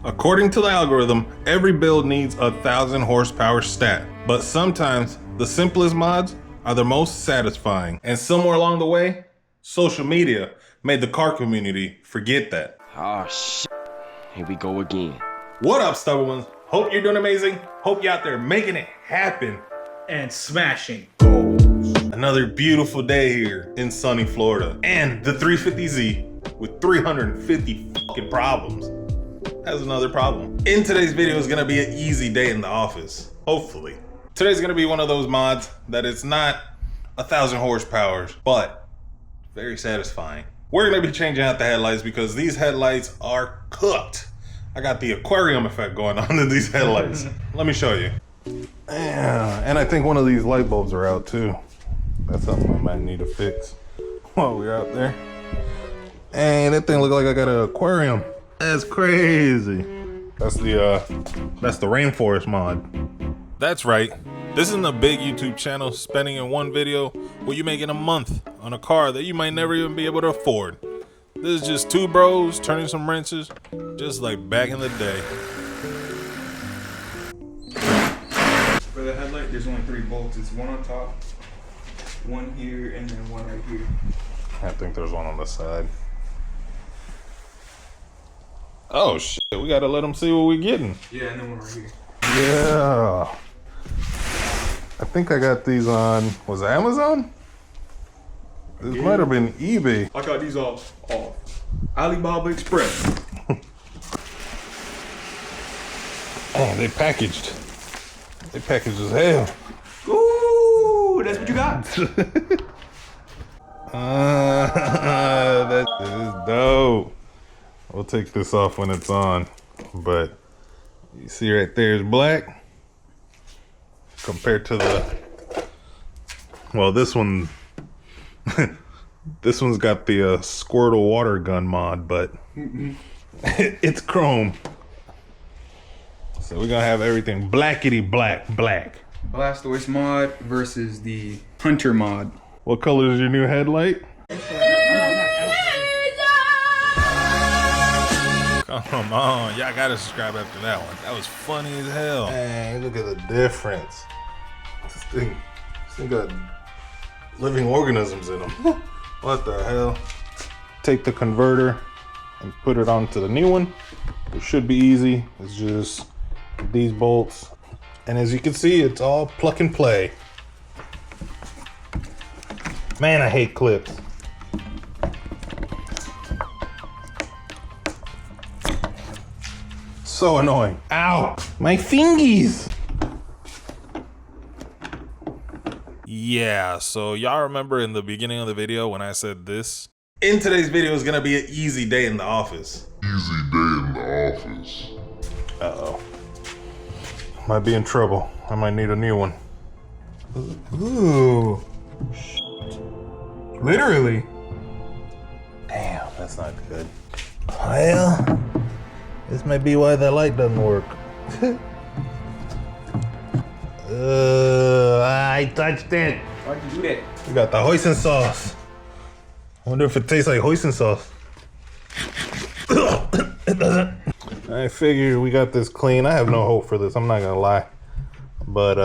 According to the algorithm, every build needs 1,000 horsepower stat, but sometimes the simplest mods are the most satisfying. And somewhere along the way, social media made the car community forget that. Oh shit, here we go again. What up, stubborn ones? Hope you're doing amazing. Hope you're out there making it happen and smashing goals. Another beautiful day here in sunny Florida, and the 350Z with 350 fucking problems has another problem. In today's video is gonna be an easy day in the office, hopefully. Today's gonna be one of those mods that it's not 1,000 horsepower, but very satisfying. We're gonna be changing out the headlights because these headlights are cooked. I got the aquarium effect going on in these headlights. Let me show you. Yeah, and I think one of these light bulbs are out too. That's something I might need to fix while we're out there. And that thing look like I got an aquarium. That's crazy. That's the rainforest mod. That's right. This isn't a big YouTube channel spending in one video what you make in a month on a car that you might never even be able to afford. This is just two bros turning some wrenches, just like back in the day. For the headlight, there's only 3 bolts. It's one on top, one here, and then one right here. I think there's one on the side. Oh shit, we gotta let them see what we're getting. Yeah, and then one right here. Yeah. I think I got these on, was it Amazon? This might have been eBay. I got these off Alibaba Express. Man, they packaged as hell. Ooh, that's what you got? That is dope. We'll take this off when it's on, but you see right there is black compared to the, well, this one, this one's got the Squirtle water gun mod, but it's chrome. So we're gonna have everything blackety black. Blastoise mod versus the Hunter mod. What color is your new headlight? Come on, y'all gotta subscribe after that one. That was funny as hell. Hey, look at the difference. This thing got living organisms in them. What the hell? Take the converter and put it onto the new one. It should be easy. It's just these bolts. And as you can see, it's all plug and play. Man, I hate clips. So annoying. Ow, my fingies. Yeah, so y'all remember in the beginning of the video when I said this? In today's video is gonna be an easy day in the office. Easy day in the office. Uh-oh. Might be in trouble. I might need a new one. Ooh. Literally. Damn, that's not good. Well, this might be why that light doesn't work. I touched it. Why'd you do that? We got the hoisin sauce. I wonder if it tastes like hoisin sauce. It doesn't. I figure we got this clean. I have no hope for this, I'm not gonna lie. But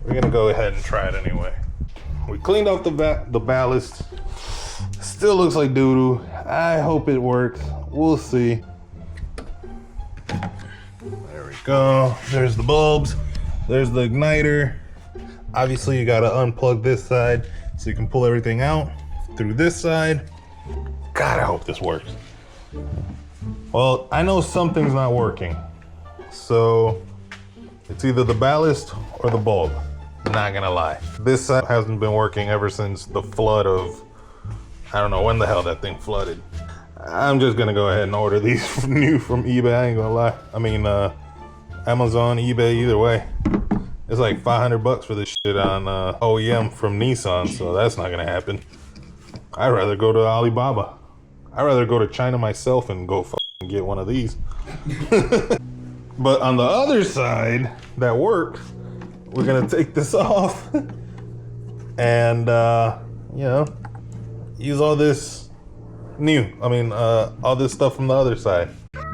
we're gonna go ahead and try it anyway. We cleaned off the ballast. Still looks like doo-doo. I hope it works. We'll see. There we go. There's the bulbs. There's the igniter. Obviously, you gotta unplug this side so you can pull everything out through this side. God, I hope this works. Well, I know something's not working. So it's either the ballast or the bulb. Not gonna lie. This side hasn't been working ever since the flood of, I don't know when the hell that thing flooded. I'm just gonna go ahead and order these new from eBay, I ain't gonna lie. I mean, Amazon, eBay, either way. It's like 500 bucks for this shit on OEM from Nissan, so that's not gonna happen. I'd rather go to Alibaba. I'd rather go to China myself and go fucking get one of these. But on the other side, that works, we're gonna take this off and, you know, use all this all this stuff from the other side.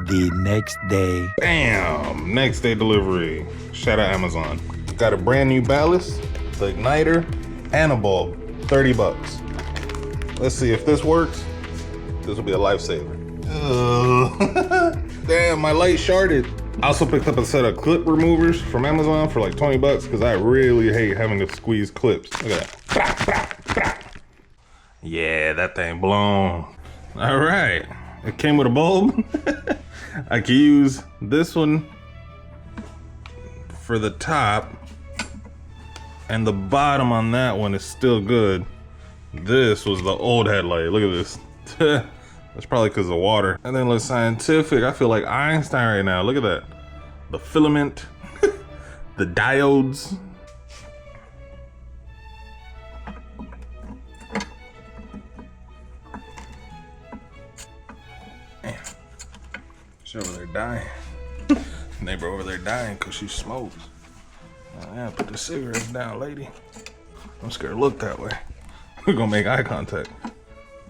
The next day. Bam! Next day delivery. Shout out Amazon. Got a brand new ballast, the igniter, and a bulb. 30 bucks. Let's see if this works. This will be a lifesaver. Damn, my light sharded. I also picked up a set of clip removers from Amazon for like 20 bucks because I really hate having to squeeze clips. Look at that. Yeah, that thing blown. All right, it came with a bulb. I can use this one for the top, and the bottom on that one is still good. This was the old headlight. Look at this. That's probably because of water. And then look scientific. I feel like Einstein right now. Look at that. The filament, the diodes. Man, she's over there dying. Neighbor over there dying because she smokes. Oh, yeah, put the cigarettes down, lady. I'm scared to look that way. We're gonna make eye contact.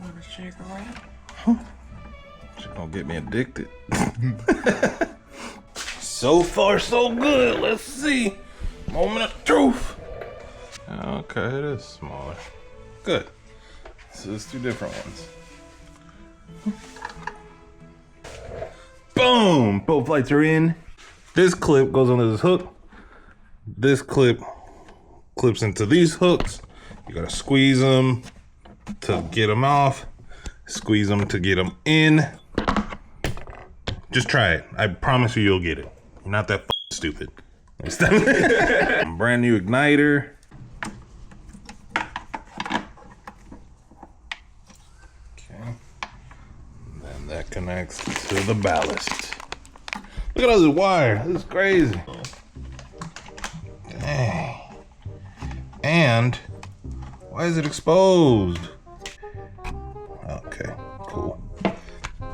Want a cigarette? She's gonna get me addicted. So far, so good. Let's see. Moment of truth. Okay, it is smaller. Good. So let's do different ones. Boom! Both lights are in. This clip goes onto this hook. This clip clips into these hooks. You gotta squeeze them to get them off. Squeeze them to get them in. Just try it. I promise you, you'll get it. You're not that stupid. Brand new igniter. Okay. And then that connects to the ballast. Look at all this wire. This is crazy. Dang. And why is it exposed? Okay, cool.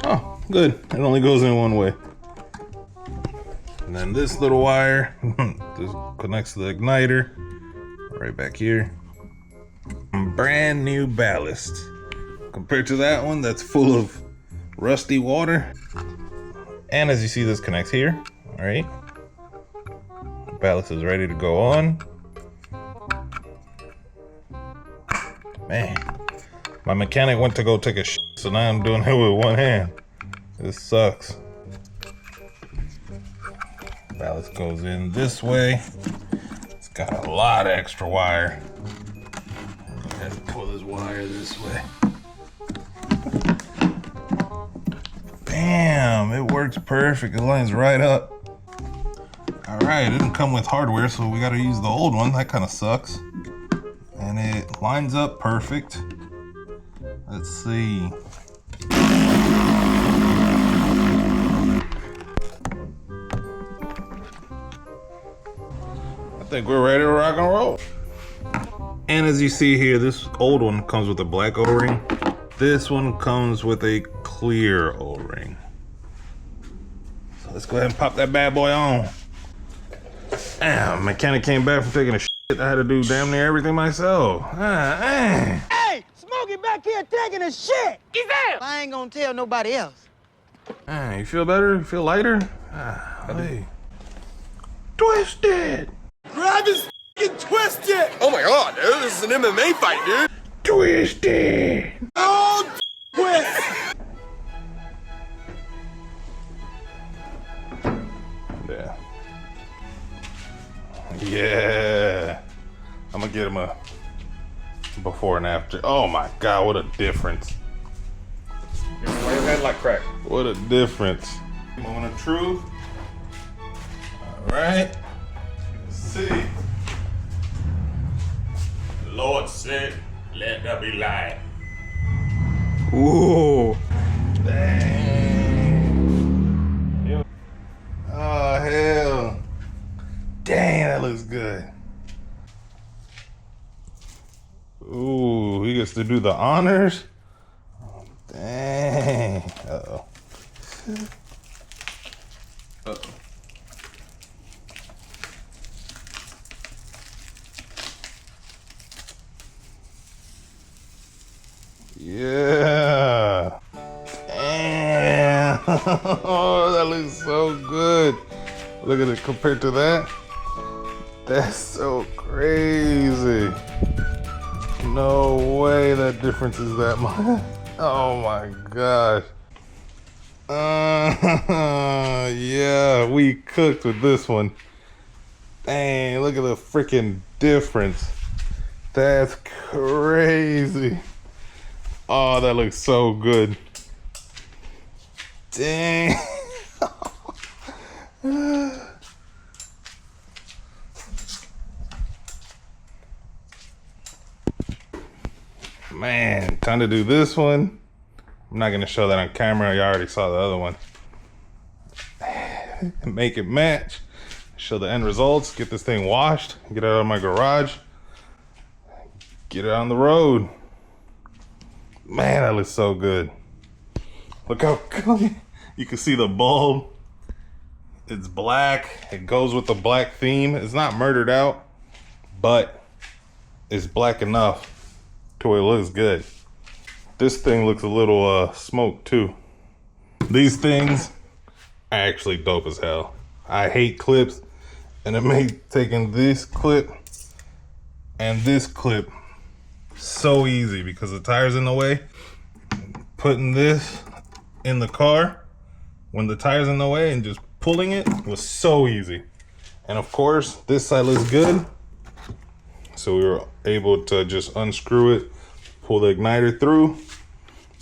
Oh, good. It only goes in one way. And then this little wire, this connects to the igniter, right back here. Brand new ballast. Compared to that one, that's full of rusty water. And as you see, this connects here, all right? The ballast is ready to go on. Man, my mechanic went to go take a shit, so now I'm doing it with one hand. This sucks. Ballast goes in this way. It's got a lot of extra wire. I have to pull this wire this way. Bam! It works perfect. It lines right up. All right, it didn't come with hardware, so we got to use the old one. That kind of sucks. And it lines up perfect. Let's see. I think we're ready to rock and roll. And as you see here, this old one comes with a black O-ring. This one comes with a clear O-ring. So let's go ahead and pop that bad boy on. Damn, mechanic came back from taking a shit. I had to do damn near everything myself. Hey, Smokey back here taking a shit. He's there. I ain't gonna tell nobody else. You feel better? You feel lighter? Hey. Twisted! Grab his f***ing twisted! Oh my god, dude, this is an MMA fight, dude! Twisted! Oh, twist! Yeah. Yeah. I'm gonna get him a before and after. Oh my god, what a difference. Why your headlight crack? What a difference. Moment of truth. Alright. Let's see. The Lord said, let there be light. Ooh. Dang. Oh hell. Dang, that looks good. Ooh, he gets to do the honors. Oh, dang. Uh-oh. Uh-oh. Yeah. Damn. Oh, that looks so good. Look at it compared to that. That's so crazy. No way that difference is that much. Oh my gosh. Yeah, we cooked with this one. Dang, look at the freaking difference. That's crazy. Oh, that looks so good. Dang. Man, time to do this one. I'm not gonna show that on camera. You already saw the other one. Make it match. Show the end results. Get this thing washed. Get it out of my garage. Get it on the road. Man, that looks so good. Look how clean. You can see the bulb. It's black. It goes with the black theme. It's not murdered out, but it's black enough to where it looks good. This thing looks a little smoked too. These things are actually dope as hell. I hate clips, and it made taking this clip and this clip so easy because the tire's in the way. Putting this in the car when the tire's in the way and just pulling it was so easy. And of course, this side looks good. So we were able to just unscrew it, pull the igniter through.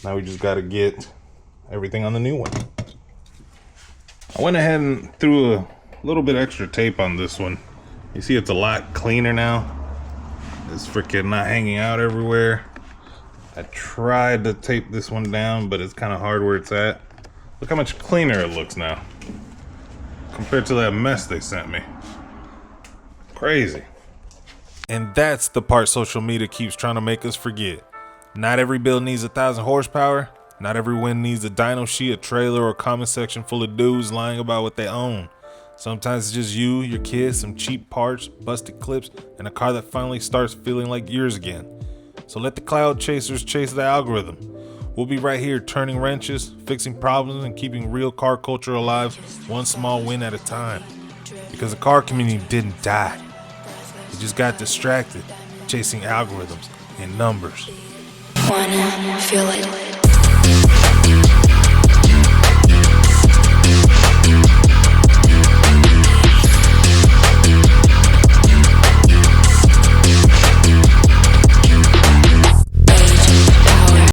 Now we just got to get everything on the new one. I went ahead and threw a little bit extra tape on this one. You see it's a lot cleaner now. It's freaking not hanging out everywhere. I tried to tape this one down, but it's kind of hard where it's at. Look how much cleaner it looks now compared to that mess they sent me. Crazy. And that's the part social media keeps trying to make us forget. Not every build needs 1,000 horsepower. Not every win needs a dyno sheet, a trailer, or a comment section full of dudes lying about what they own. Sometimes it's just you, your kids, some cheap parts, busted clips, and a car that finally starts feeling like yours again. So let the cloud chasers chase the algorithm. We'll be right here turning wrenches, fixing problems, and keeping real car culture alive one small win at a time. Because the car community didn't die. It just got distracted, chasing algorithms and numbers. Wanna feel it.